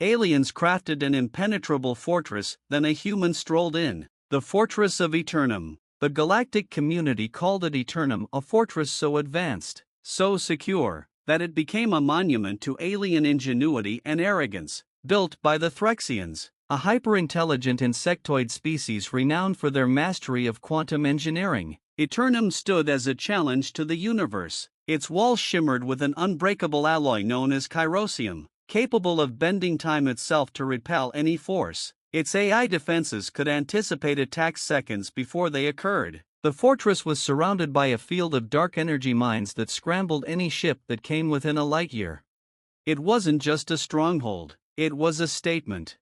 aliens crafted an impenetrable fortress, then a human strolled in. The Fortress of Eternum. The galactic community called it Eternum, a fortress so advanced, so secure, that it became a monument to alien ingenuity and arrogance. Built by the Threxians, a hyper-intelligent insectoid species renowned for their mastery of quantum engineering, Eternum stood as a challenge to the universe. Its walls shimmered with an unbreakable alloy known as chirosium, capable of bending time itself to repel any force. Its AI defenses could anticipate attacks seconds before they occurred. The fortress was surrounded by a field of dark energy mines that scrambled any ship that came within a light year. It wasn't just a stronghold, it was a statement.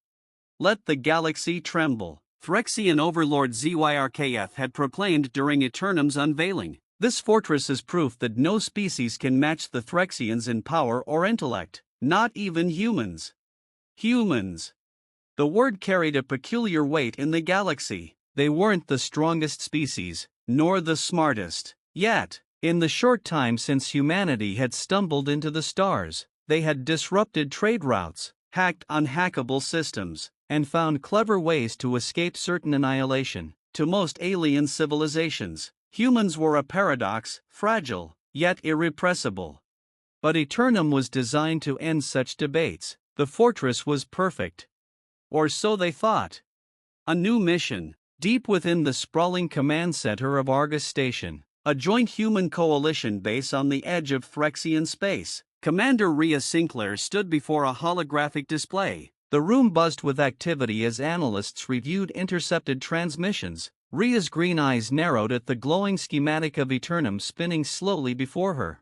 Let the galaxy tremble, Threxian overlord Zyrkf had proclaimed during Eternum's unveiling. This fortress is proof that no species can match the Threxians in power or intellect, not even humans. Humans. The word carried a peculiar weight in the galaxy. They weren't the strongest species, nor the smartest. Yet, in the short time since humanity had stumbled into the stars, they had disrupted trade routes, hacked unhackable systems, and found clever ways to escape certain annihilation. To most alien civilizations, humans were a paradox, fragile, yet irrepressible. But Eternum was designed to end such debates. The fortress was perfect. Or so they thought. A new mission, deep within the sprawling command center of Argus Station, a joint human coalition base on the edge of Threxian space. Commander Rhea Sinclair stood before a holographic display. The room buzzed with activity as analysts reviewed intercepted transmissions. Rhea's green eyes narrowed at the glowing schematic of Eternum spinning slowly before her.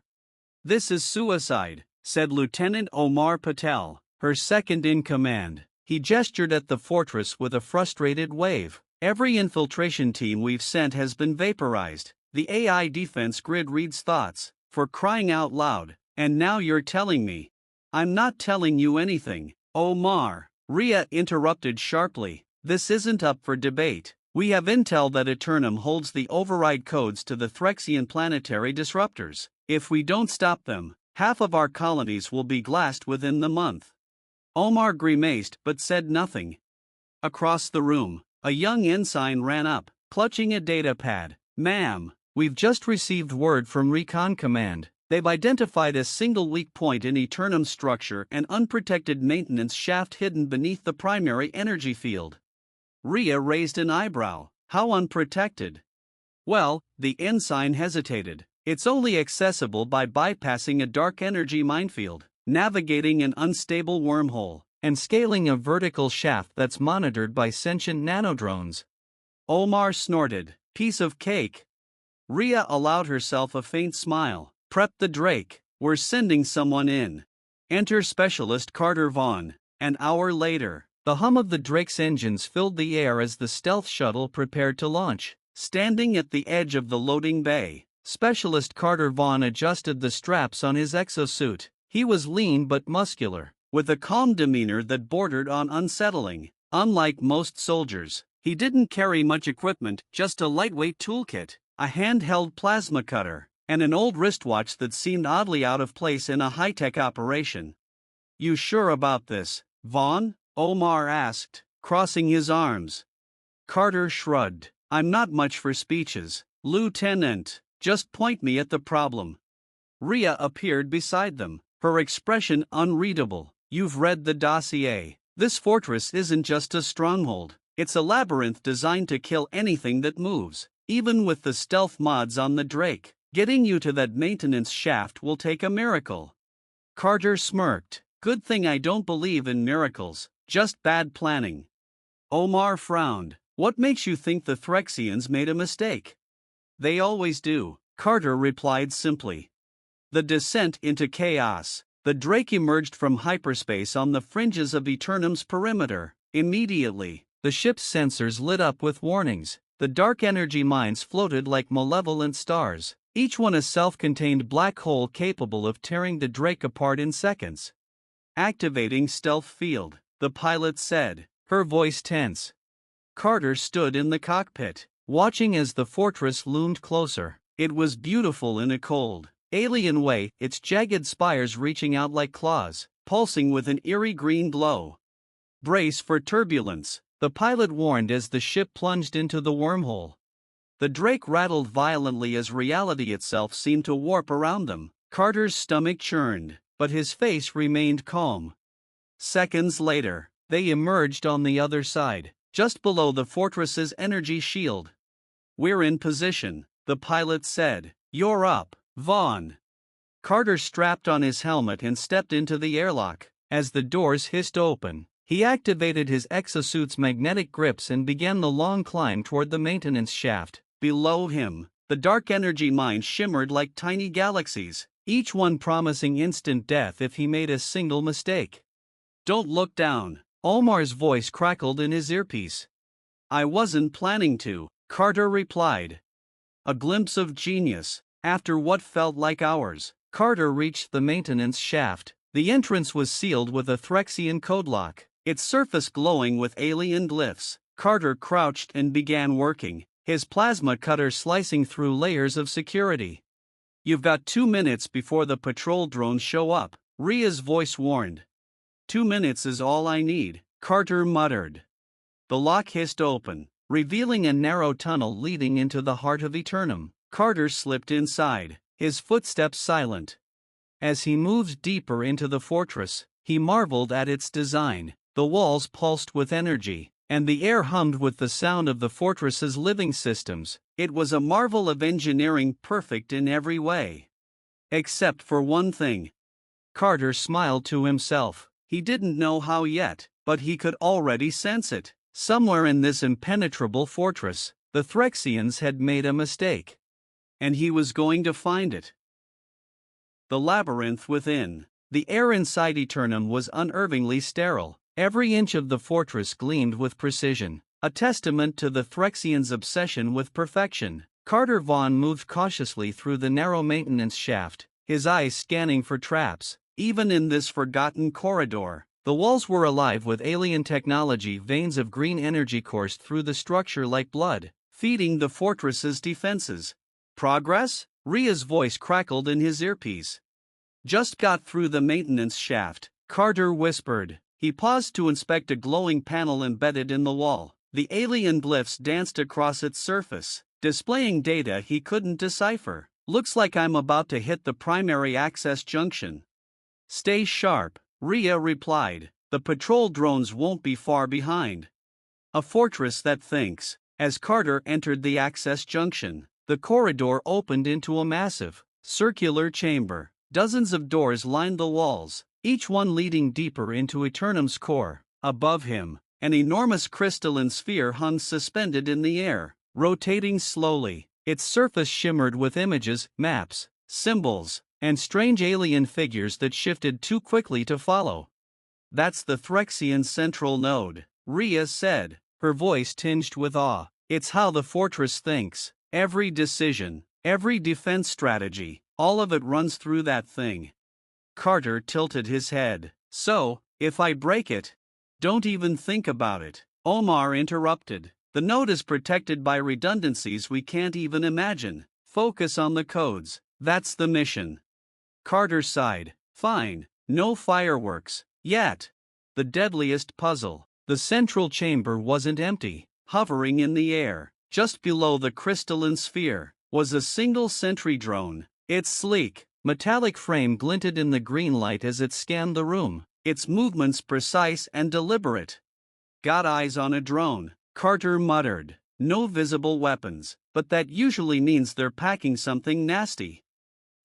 "This is suicide," said Lieutenant Omar Patel, her second in command. He gestured at the fortress with a frustrated wave. "Every infiltration team we've sent has been vaporized. The AI defense grid reads thoughts, for crying out loud, and now you're telling me." "I'm not telling you anything, Omar," Rhea interrupted sharply. "This isn't up for debate. We have intel that Eternum holds the override codes to the Threxian planetary disruptors. If we don't stop them, half of our colonies will be glassed within the month." Omar grimaced but said nothing. Across the room, a young ensign ran up, clutching a data pad. "Ma'am, we've just received word from Recon Command. They've identified a single weak point in Eternum's structure, an unprotected maintenance shaft hidden beneath the primary energy field." Rhea raised an eyebrow. "How unprotected?" "Well," the ensign hesitated. "It's only accessible by bypassing a dark energy minefield, navigating an unstable wormhole, and scaling a vertical shaft that's monitored by sentient nanodrones." Omar snorted. "Piece of cake." Rhea allowed herself a faint smile. "Prep the Drake. We're sending someone in." Enter Specialist Carter Vaughn. An hour later, the hum of the Drake's engines filled the air as the stealth shuttle prepared to launch. Standing at the edge of the loading bay, Specialist Carter Vaughn adjusted the straps on his exosuit. He was lean but muscular, with a calm demeanor that bordered on unsettling. Unlike most soldiers, he didn't carry much equipment, just a lightweight toolkit, a handheld plasma cutter, and an old wristwatch that seemed oddly out of place in a high-tech operation. "You sure about this, Vaughn?" Omar asked, crossing his arms. Carter shrugged. "I'm not much for speeches, Lieutenant. Just point me at the problem." Rhea appeared beside them, her expression unreadable. "You've read the dossier. This fortress isn't just a stronghold. It's a labyrinth designed to kill anything that moves, even with the stealth mods on the Drake. Getting you to that maintenance shaft will take a miracle." Carter smirked. "Good thing I don't believe in miracles, just bad planning." Omar frowned. "What makes you think the Threxians made a mistake?" "They always do," Carter replied simply. The descent into chaos. The Drake emerged from hyperspace on the fringes of Eternum's perimeter. Immediately, the ship's sensors lit up with warnings. The dark energy mines floated like malevolent stars, each one a self-contained black hole capable of tearing the Drake apart in seconds. "Activating stealth field," the pilot said, her voice tense. Carter stood in the cockpit, watching as the fortress loomed closer. It was beautiful in a cold, alien way, its jagged spires reaching out like claws, pulsing with an eerie green glow. Brace for turbulence, the pilot warned as the ship plunged into the wormhole. The Drake rattled violently as reality itself seemed to warp around them. Carter's stomach churned, but his face remained calm. Seconds later, they emerged on the other side, just below the fortress's energy shield. "We're in position," the pilot said. "You're up, Vaughn." Carter strapped on his helmet and stepped into the airlock. As the doors hissed open, he activated his exosuit's magnetic grips and began the long climb toward the maintenance shaft. Below him, the dark energy mines shimmered like tiny galaxies, each one promising instant death if he made a single mistake. "Don't look down," Omar's voice crackled in his earpiece. "I wasn't planning to," Carter replied. A glimpse of genius. After what felt like hours, Carter reached the maintenance shaft. The entrance was sealed with a Threxian code lock, its surface glowing with alien glyphs. Carter crouched and began working, his plasma cutter slicing through layers of security. "You've got 2 minutes before the patrol drones show up," Ria's voice warned. 2 minutes is all I need," Carter muttered. The lock hissed open, revealing a narrow tunnel leading into the heart of Eternum. Carter slipped inside, his footsteps silent. As he moved deeper into the fortress, he marveled at its design. The walls pulsed with energy, and the air hummed with the sound of the fortress's living systems. It was a marvel of engineering, perfect in every way. Except for one thing. Carter smiled to himself. He didn't know how yet, but he could already sense it. Somewhere in this impenetrable fortress, the Threxians had made a mistake. And he was going to find it. The labyrinth within. The air inside Eternum was unervingly sterile. Every inch of the fortress gleamed with precision, a testament to the Threxians' obsession with perfection. Carter Vaughn moved cautiously through the narrow maintenance shaft, his eyes scanning for traps. Even in this forgotten corridor, the walls were alive with alien technology. Veins of green energy coursed through the structure like blood, feeding the fortress's defenses. "Progress?" Ria's voice crackled in his earpiece. "Just got through the maintenance shaft," Carter whispered. He paused to inspect a glowing panel embedded in the wall. The alien glyphs danced across its surface, displaying data he couldn't decipher. "Looks like I'm about to hit the primary access junction." "Stay sharp," Ria replied. "The patrol drones won't be far behind." A fortress that thinks. As Carter entered the access junction, the corridor opened into a massive, circular chamber. Dozens of doors lined the walls, each one leading deeper into Eternum's core. Above him, an enormous crystalline sphere hung suspended in the air, rotating slowly. Its surface shimmered with images, maps, symbols, and strange alien figures that shifted too quickly to follow. "That's the Threxian central node," Ria said, her voice tinged with awe. "It's how the fortress thinks. Every decision, every defense strategy, all of it runs through that thing." Carter tilted his head. "So, if I break it?" "Don't even think about it," Omar interrupted. "The node is protected by redundancies we can't even imagine. Focus on the codes. That's the mission." Carter sighed. "Fine, no fireworks. Yet." The deadliest puzzle. The central chamber wasn't empty. Hovering in the air, just below the crystalline sphere, was a single sentry drone. Its sleek, metallic frame glinted in the green light as it scanned the room, its movements precise and deliberate. "Got eyes on a drone," Carter muttered. "No visible weapons, but that usually means they're packing something nasty."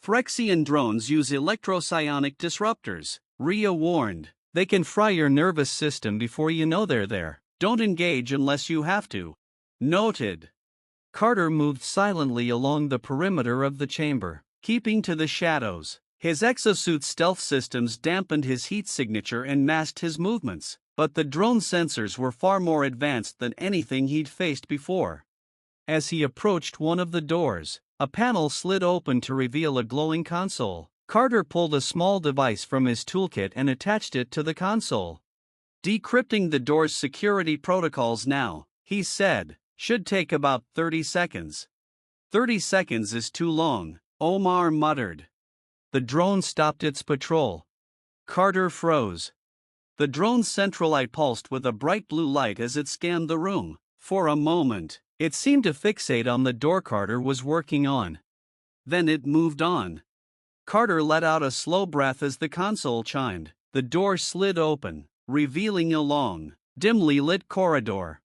"Threxian drones use electropsionic disruptors," Ria warned. "They can fry your nervous system before you know they're there. Don't engage unless you have to." "Noted." Carter moved silently along the perimeter of the chamber, keeping to the shadows. His exosuit stealth systems dampened his heat signature and masked his movements, but the drone sensors were far more advanced than anything he'd faced before. As he approached one of the doors, a panel slid open to reveal a glowing console. Carter pulled a small device from his toolkit and attached it to the console. "Decrypting the door's security protocols now," he said. "Should take about 30 seconds. 30 seconds is too long," Omar muttered. The drone stopped its patrol. Carter froze. The drone's central eye pulsed with a bright blue light as it scanned the room. For a moment, it seemed to fixate on the door Carter was working on. Then it moved on. Carter let out a slow breath as the console chimed. The door slid open, revealing a long, dimly lit corridor.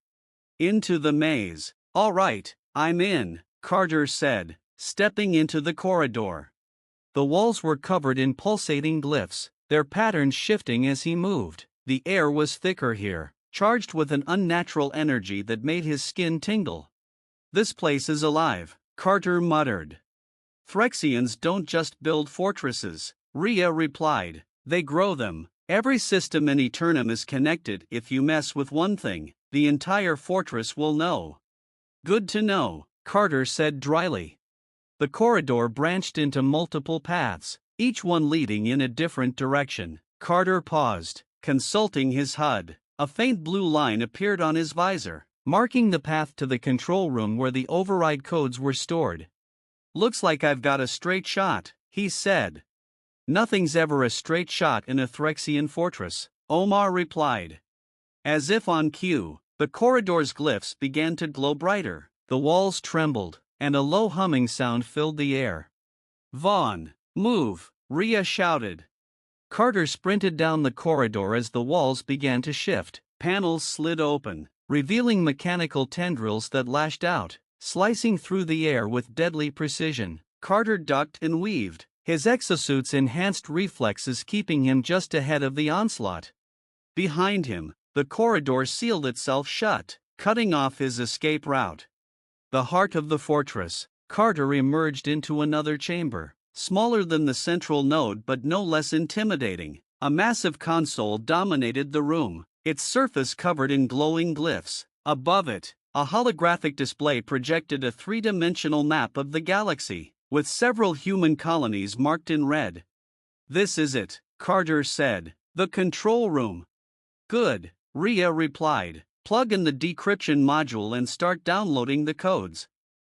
Into the maze. "All right, I'm in," Carter said, stepping into the corridor. The walls were covered in pulsating glyphs, their patterns shifting as he moved. The air was thicker here, charged with an unnatural energy that made his skin tingle. "This place is alive," Carter muttered. "Threxians don't just build fortresses," Rhea replied. "They grow them. Every system in Eternum is connected. If you mess with one thing, the entire fortress will know." "Good to know," Carter said dryly. The corridor branched into multiple paths, each one leading in a different direction. Carter paused, consulting his HUD. A faint blue line appeared on his visor, marking the path to the control room where the override codes were stored. "Looks like I've got a straight shot," he said. "Nothing's ever a straight shot in a Threxian fortress," Omar replied. As if on cue, the corridor's glyphs began to glow brighter. The walls trembled, and a low humming sound filled the air. "Vaughn, move!" Rhea shouted. Carter sprinted down the corridor as the walls began to shift. Panels slid open, revealing mechanical tendrils that lashed out, slicing through the air with deadly precision. Carter ducked and weaved, his exosuit's enhanced reflexes keeping him just ahead of the onslaught. Behind him, the corridor sealed itself shut, cutting off his escape route. The heart of the fortress, Carter emerged into another chamber, smaller than the central node but no less intimidating. A massive console dominated the room, its surface covered in glowing glyphs. Above it, a holographic display projected a three-dimensional map of the galaxy, with several human colonies marked in red. "This is it," Carter said. "The control room." "Good," Rhea replied. "Plug in the decryption module and start downloading the codes."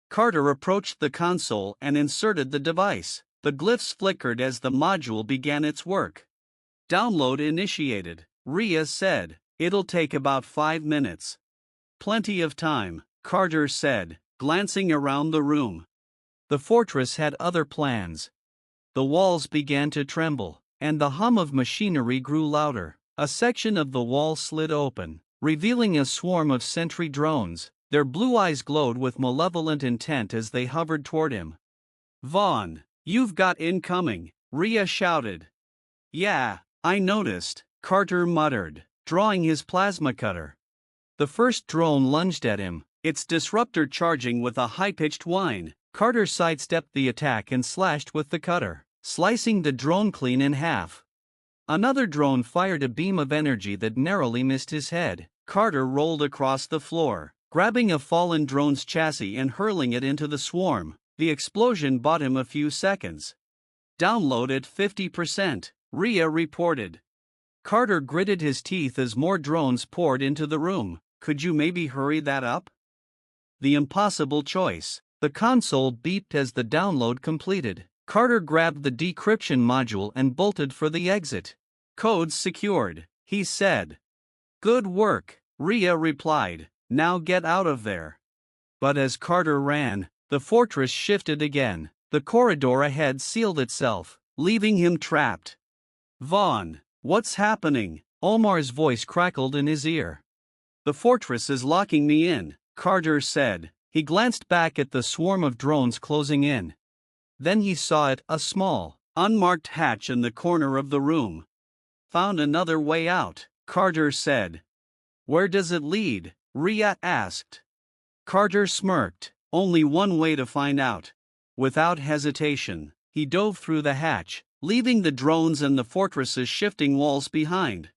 Carter approached the console and inserted the device. The glyphs flickered as the module began its work. "Download initiated," Rhea said. "It'll take about 5 minutes." "Plenty of time," Carter said, glancing around the room. The fortress had other plans. The walls began to tremble, and the hum of machinery grew louder. A section of the wall slid open, revealing a swarm of sentry drones. Their blue eyes glowed with malevolent intent as they hovered toward him. "Vaughn, you've got incoming," Rhea shouted. "Yeah, I noticed," Carter muttered, drawing his plasma cutter. The first drone lunged at him, its disruptor charging with a high-pitched whine. Carter sidestepped the attack and slashed with the cutter, slicing the drone clean in half. Another drone fired a beam of energy that narrowly missed his head. Carter rolled across the floor, grabbing a fallen drone's chassis and hurling it into the swarm. The explosion bought him a few seconds. "Download at 50%, Rhea reported. Carter gritted his teeth as more drones poured into the room. "Could you maybe hurry that up?" The impossible choice. The console beeped as the download completed. Carter grabbed the decryption module and bolted for the exit. "Codes secured," he said. "Good work," Rhea replied. "Now get out of there." But as Carter ran, the fortress shifted again. The corridor ahead sealed itself, leaving him trapped. "Vaughn, what's happening?" Omar's voice crackled in his ear. "The fortress is locking me in," Carter said. He glanced back at the swarm of drones closing in. Then he saw it, a small, unmarked hatch in the corner of the room. "Found another way out," Carter said. "Where does it lead?" Rhea asked. Carter smirked. "Only one way to find out." Without hesitation, he dove through the hatch, leaving the drones and the fortress's shifting walls behind.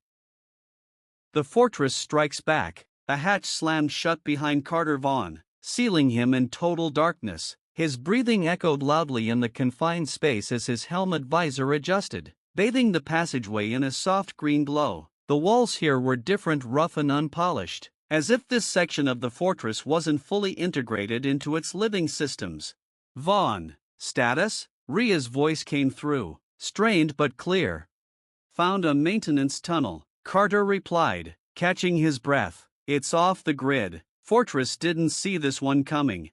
The fortress strikes back. The hatch slammed shut behind Carter Vaughn, sealing him in total darkness. His breathing echoed loudly in the confined space as his helmet visor adjusted, bathing the passageway in a soft green glow. The walls here were different, rough and unpolished, as if this section of the fortress wasn't fully integrated into its living systems. "Vaughn, status?" Rhea's voice came through, strained but clear. "Found a maintenance tunnel," Carter replied, catching his breath. It's off the grid. Fortress didn't see this one coming.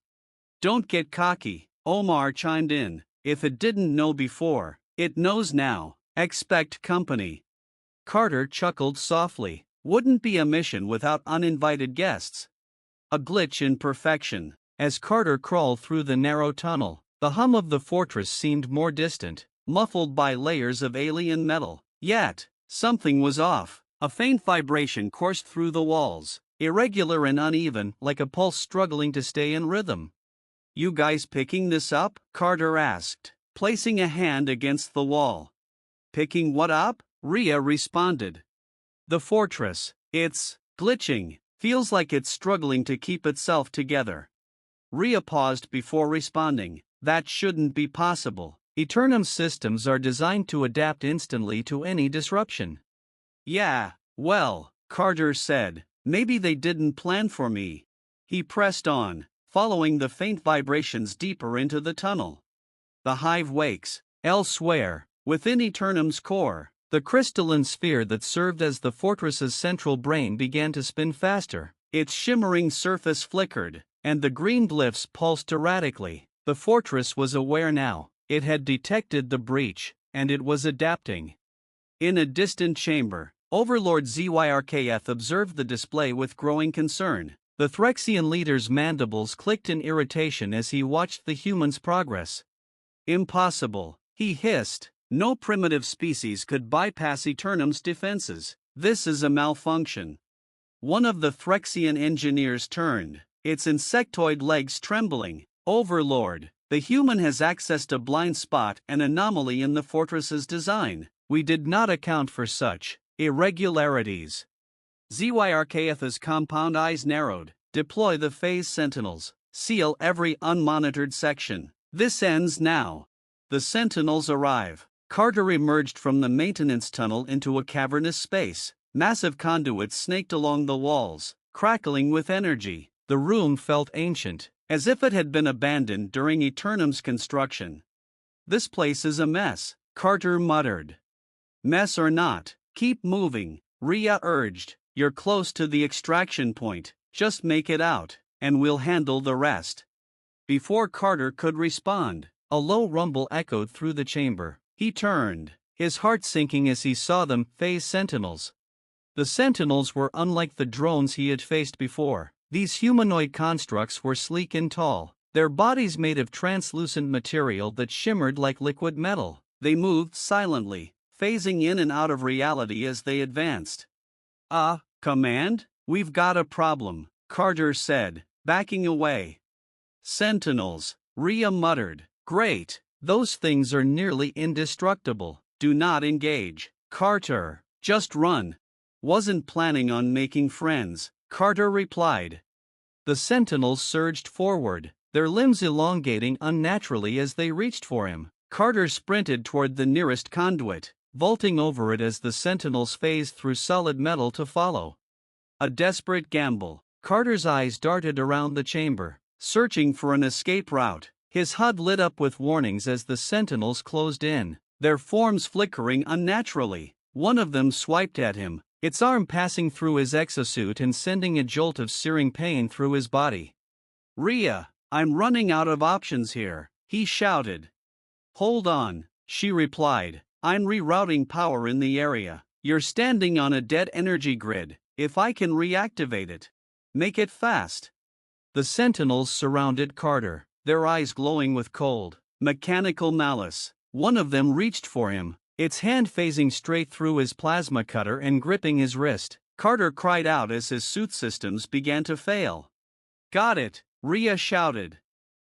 Don't get cocky, Omar chimed in. If it didn't know before, it knows now. Expect company. Carter chuckled softly. Wouldn't be a mission without uninvited guests. A glitch in perfection. As Carter crawled through the narrow tunnel, the hum of the fortress seemed more distant, muffled by layers of alien metal. Yet, something was off. A faint vibration coursed through the walls, irregular and uneven, like a pulse struggling to stay in rhythm. You guys picking this up? Carter asked, placing a hand against the wall. Picking what up? Rhea responded. The fortress. It's glitching. Feels like it's struggling to keep itself together. Rhea paused before responding. That shouldn't be possible. Eternum's systems are designed to adapt instantly to any disruption. Yeah, well, Carter said, maybe they didn't plan for me. He pressed on, following the faint vibrations deeper into the tunnel. The hive wakes. Elsewhere, within Eternum's core, the crystalline sphere that served as the fortress's central brain began to spin faster. Its shimmering surface flickered, and the green glyphs pulsed erratically. The fortress was aware now. It had detected the breach, and it was adapting. In a distant chamber, Overlord Zyrkf observed the display with growing concern. The Threxian leader's mandibles clicked in irritation as he watched the humans' progress. Impossible, he hissed. No primitive species could bypass Eternum's defenses. This is a malfunction. One of the Threxian engineers turned, its insectoid legs trembling. Overlord, the human has accessed a blind spot, an anomaly in the fortress's design. We did not account for such irregularities. Zyrkf's compound eyes narrowed. Deploy the phase sentinels. Seal every unmonitored section. This ends now. The sentinels arrive. Carter emerged from the maintenance tunnel into a cavernous space. Massive conduits snaked along the walls, crackling with energy. The room felt ancient, as if it had been abandoned during Eternum's construction. This place is a mess, Carter muttered. Mess or not, keep moving, Rhea urged. You're close to the extraction point, just make it out, and we'll handle the rest. Before Carter could respond, a low rumble echoed through the chamber. He turned, his heart sinking as he saw them. Phase sentinels. The sentinels were unlike the drones he had faced before. These humanoid constructs were sleek and tall, their bodies made of translucent material that shimmered like liquid metal. They moved silently, phasing in and out of reality as they advanced. Command? We've got a problem, Carter said, backing away. Sentinels, Rhea muttered. Great, those things are nearly indestructible. Do not engage, Carter, just run. Wasn't planning on making friends, Carter replied. The sentinels surged forward, their limbs elongating unnaturally as they reached for him. Carter sprinted toward the nearest conduit, vaulting over it as the sentinels phased through solid metal to follow. A desperate gamble. Carter's eyes darted around the chamber, searching for an escape route. His HUD lit up with warnings as the sentinels closed in, their forms flickering unnaturally. One of them swiped at him, its arm passing through his exosuit and sending a jolt of searing pain through his body. Rhea, I'm running out of options here, he shouted. Hold on, she replied. I'm rerouting power in the area. You're standing on a dead energy grid. If I can reactivate it, make it fast. The sentinels surrounded Carter, their eyes glowing with cold, mechanical malice. One of them reached for him, its hand phasing straight through his plasma cutter and gripping his wrist. Carter cried out as his suit systems began to fail. Got it, Rhea shouted.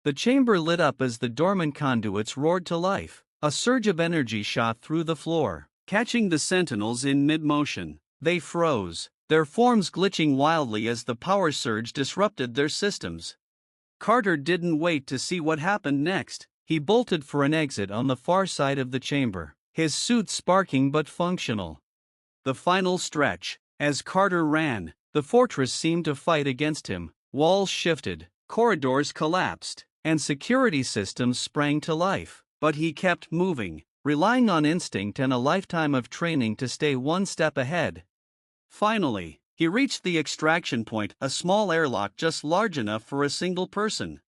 The chamber lit up as the dormant conduits roared to life. A surge of energy shot through the floor, catching the sentinels in mid-motion. They froze, their forms glitching wildly as the power surge disrupted their systems. Carter didn't wait to see what happened next. He bolted for an exit on the far side of the chamber, his suit sparking but functional. The final stretch. As Carter ran, the fortress seemed to fight against him. Walls shifted, corridors collapsed, and security systems sprang to life. But he kept moving, relying on instinct and a lifetime of training to stay one step ahead. Finally, he reached the extraction point, a small airlock just large enough for a single person.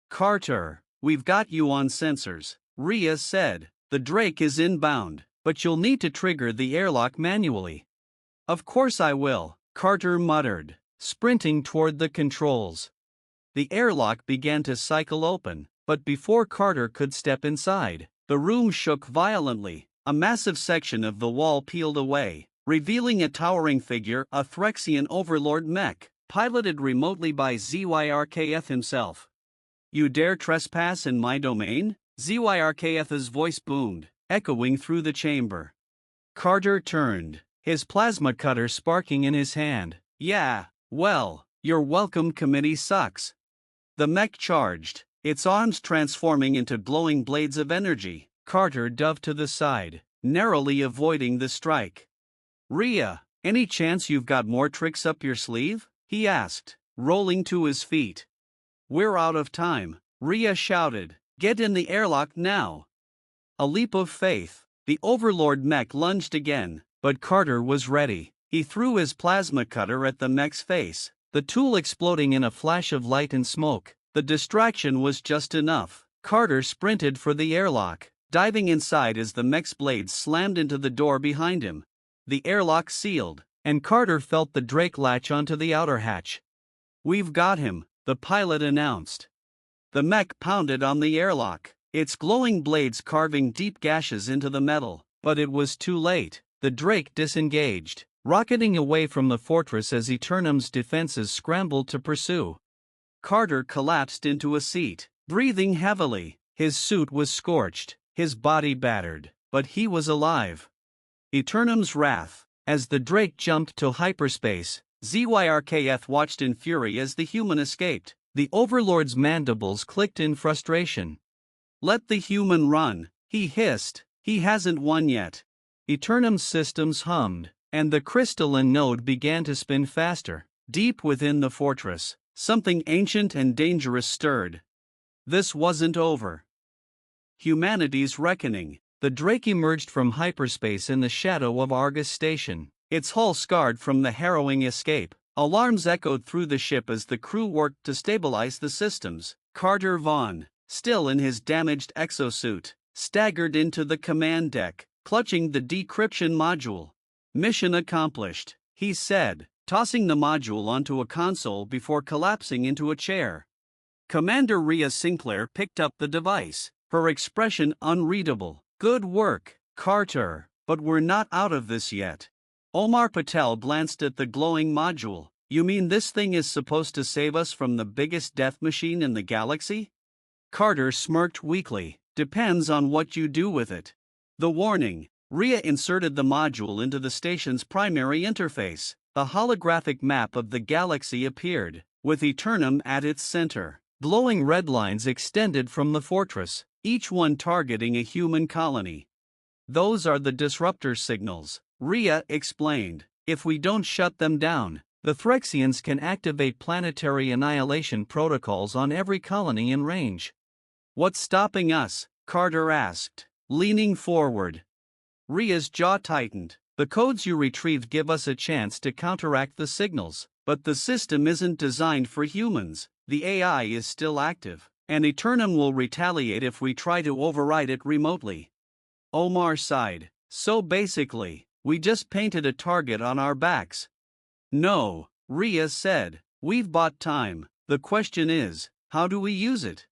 Carter, we've got you on sensors, Rhea said. The Drake is inbound, but you'll need to trigger the airlock manually. Of course I will, Carter muttered, sprinting toward the controls. The airlock began to cycle open, but before Carter could step inside, the room shook violently. A massive section of the wall peeled away, revealing a towering figure, a Threxian overlord mech, piloted remotely by ZYRKF himself. You dare trespass in my domain? ZYRKF's voice boomed, echoing through the chamber. Carter turned, his plasma cutter sparking in his hand. Yeah, well, your welcome committee sucks. The mech charged, its arms transforming into glowing blades of energy. Carter dove to the side, narrowly avoiding the strike. Rhea, any chance you've got more tricks up your sleeve? He asked, rolling to his feet. We're out of time, Rhea shouted. Get in the airlock now. A leap of faith. The Overlord mech lunged again, but Carter was ready. He threw his plasma cutter at the mech's face, the tool exploding in a flash of light and smoke. The distraction was just enough. Carter sprinted for the airlock, diving inside as the mech's blades slammed into the door behind him. The airlock sealed, and Carter felt the Drake latch onto the outer hatch. We've got him, the pilot announced. The mech pounded on the airlock, its glowing blades carving deep gashes into the metal, but it was too late. The Drake disengaged, rocketing away from the fortress as Eternum's defenses scrambled to pursue. Carter collapsed into a seat, breathing heavily. His suit was scorched, his body battered, but he was alive. Eternum's wrath. As the Drake jumped to hyperspace, ZYRKF watched in fury as the human escaped. The Overlord's mandibles clicked in frustration. Let the human run, he hissed. He hasn't won yet. Eternum's systems hummed, and the crystalline node began to spin faster. Deep within the fortress, something ancient and dangerous stirred. This wasn't over. Humanity's reckoning. The Drake emerged from hyperspace in the shadow of Argus Station, its hull scarred from the harrowing escape. Alarms echoed through the ship as the crew worked to stabilize the systems. Carter Vaughn, still in his damaged exosuit, staggered into the command deck, clutching the decryption module. Mission accomplished, he said, tossing the module onto a console before collapsing into a chair. Commander Rhea Sinclair picked up the device, her expression unreadable. Good work, Carter, but we're not out of this yet. Omar Patel glanced at the glowing module. You mean this thing is supposed to save us from the biggest death machine in the galaxy? Carter smirked weakly. Depends on what you do with it. The warning. Rhea inserted the module into the station's primary interface. A holographic map of the galaxy appeared, with Eternum at its center. Glowing red lines extended from the fortress, each one targeting a human colony. Those are the disruptor signals, Rhea explained. If we don't shut them down, the Threxians can activate planetary annihilation protocols on every colony in range. What's stopping us? Carter asked, leaning forward. Rhea's jaw tightened. The codes you retrieved give us a chance to counteract the signals, but the system isn't designed for humans. The AI is still active, and Eternum will retaliate if we try to override it remotely. Omar sighed. So basically, we just painted a target on our backs. No, Rhea said. We've bought time. The question is, how do we use it?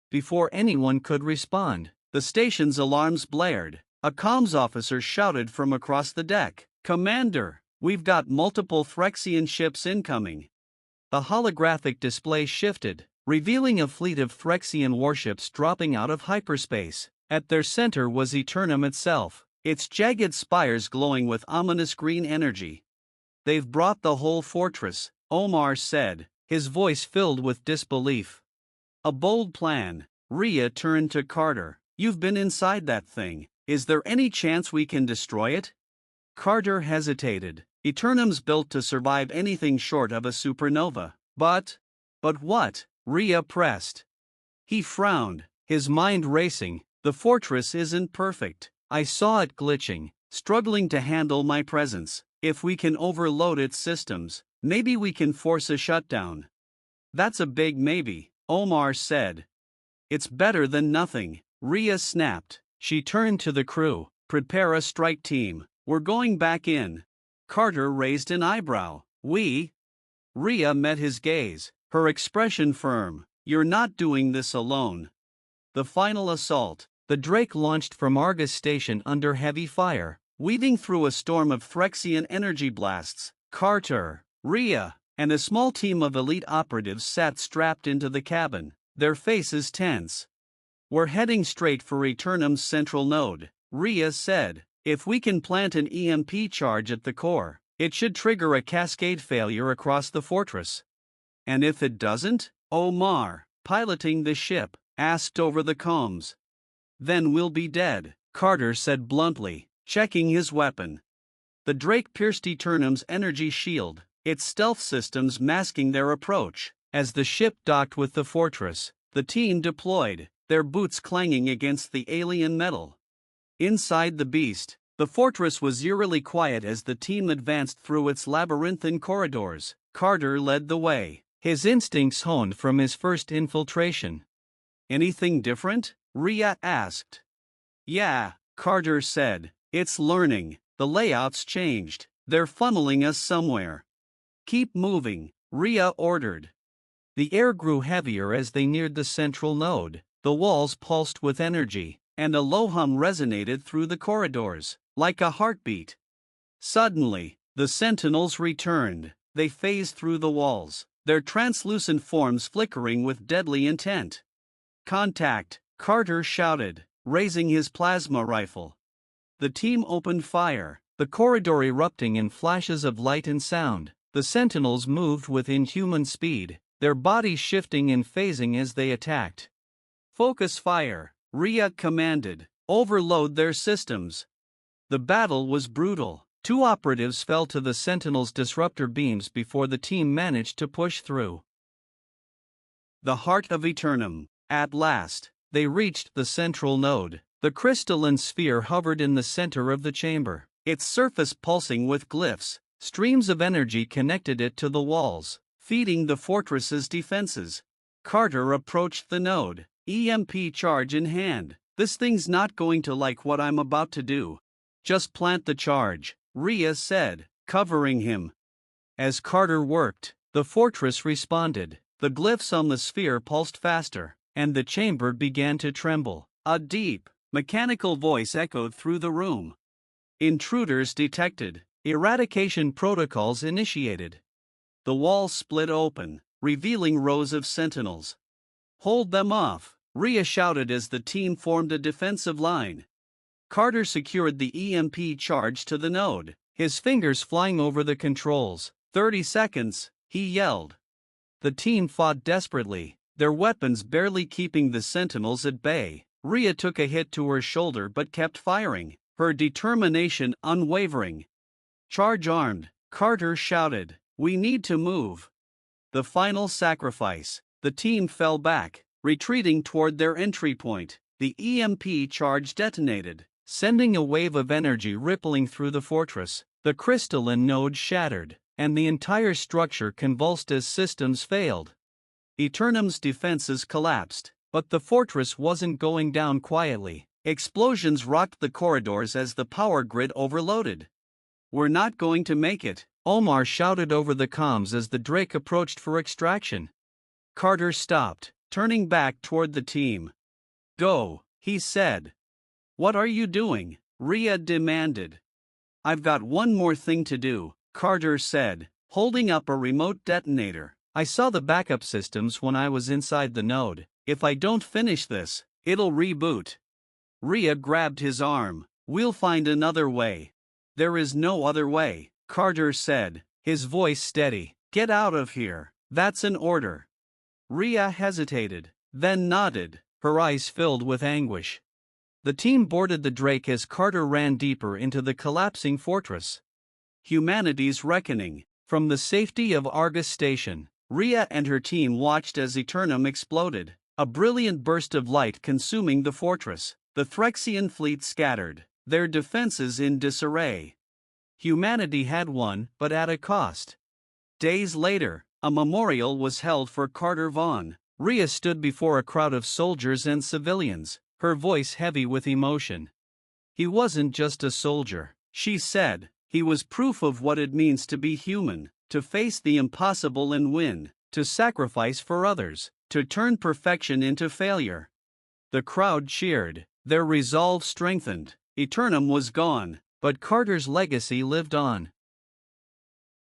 Before anyone could respond, the station's alarms blared. A comms officer shouted from across the deck. Commander, we've got multiple Threxian ships incoming. The holographic display shifted, revealing a fleet of Threxian warships dropping out of hyperspace. At their center was Eternum itself, its jagged spires glowing with ominous green energy. They've brought the whole fortress, Omar said, his voice filled with disbelief. A bold plan. Rhea turned to Carter. You've been inside that thing. Is there any chance we can destroy it? Carter hesitated. Eternum's built to survive anything short of a supernova. But what? Rhea pressed. He frowned, his mind racing. The fortress isn't perfect. I saw it glitching, struggling to handle my presence. If we can overload its systems, maybe we can force a shutdown. That's a big maybe, Omar said. It's better than nothing, Rhea snapped. She turned to the crew. Prepare a strike team. We're going back in. Carter raised an eyebrow. We? Rhea met his gaze, her expression firm. You're not doing this alone. The final assault. The Drake launched from Argus Station under heavy fire, weaving through a storm of Threxian energy blasts. Carter, Rhea, and a small team of elite operatives sat strapped into the cabin, their faces tense. We're heading straight for Eternum's central node, Rhea said. If we can plant an EMP charge at the core, it should trigger a cascade failure across the fortress. And if it doesn't? Omar, piloting the ship, asked over the comms. Then we'll be dead, Carter said bluntly, checking his weapon. The Drake pierced Eternum's energy shield, its stealth systems masking their approach. As the ship docked with the fortress, the team deployed, their boots clanging against the alien metal. Inside the beast, the fortress was eerily quiet as the team advanced through its labyrinthine corridors. Carter led the way, his instincts honed from his first infiltration. Anything different? Rhea asked. Yeah, Carter said. It's learning. The layout's changed. They're funneling us somewhere. Keep moving, Rhea ordered. The air grew heavier as they neared the central node. The walls pulsed with energy, and a low hum resonated through the corridors, like a heartbeat. Suddenly, the sentinels returned. They phased through the walls, their translucent forms flickering with deadly intent. Contact, Carter shouted, raising his plasma rifle. The team opened fire, the corridor erupting in flashes of light and sound. The sentinels moved with inhuman speed, their bodies shifting and phasing as they attacked. Focus fire, Rhea commanded. Overload their systems. The battle was brutal. 2 operatives fell to the sentinels' disruptor beams before the team managed to push through. The heart of Eternum. At last, they reached the central node. The crystalline sphere hovered in the center of the chamber, its surface pulsing with glyphs. Streams of energy connected it to the walls, feeding the fortress's defenses. Carter approached the node, EMP charge in hand. This thing's not going to like what I'm about to do. Just plant the charge, Rhea said, covering him. As Carter worked, the fortress responded. The glyphs on the sphere pulsed faster, and the chamber began to tremble. A deep, mechanical voice echoed through the room. Intruders detected. Eradication protocols initiated. The walls split open, revealing rows of sentinels. Hold them off, Rhea shouted as the team formed a defensive line. Carter secured the EMP charge to the node, his fingers flying over the controls. 30 seconds, he yelled. The team fought desperately, their weapons barely keeping the sentinels at bay. Rhea took a hit to her shoulder but kept firing, her determination unwavering. Charge armed, Carter shouted. We need to move. The final sacrifice. The team fell back, retreating toward their entry point. The EMP charge detonated, sending a wave of energy rippling through the fortress. The crystalline node shattered, and the entire structure convulsed as systems failed. Eternum's defenses collapsed, but the fortress wasn't going down quietly. Explosions rocked the corridors as the power grid overloaded. We're not going to make it, Omar shouted over the comms as the Drake approached for extraction. Carter stopped, turning back toward the team. Go, he said. What are you doing? Rhea demanded. I've got one more thing to do, Carter said, holding up a remote detonator. I saw the backup systems when I was inside the node. If I don't finish this, it'll reboot. Rhea grabbed his arm. We'll find another way. There is no other way, Carter said, his voice steady. Get out of here. That's an order. Rhea hesitated, then nodded, her eyes filled with anguish. The team boarded the Drake as Carter ran deeper into the collapsing fortress. Humanity's reckoning. From the safety of Argus Station, Rhea and her team watched as Eternum exploded, a brilliant burst of light consuming the fortress. The Threxian fleet scattered, their defenses in disarray. Humanity had won, but at a cost. Days later, a memorial was held for Carter Vaughn. Rhea stood before a crowd of soldiers and civilians, her voice heavy with emotion. He wasn't just a soldier, she said. He was proof of what it means to be human, to face the impossible and win, to sacrifice for others, to turn perfection into failure. The crowd cheered, their resolve strengthened. Eternum was gone, but Carter's legacy lived on.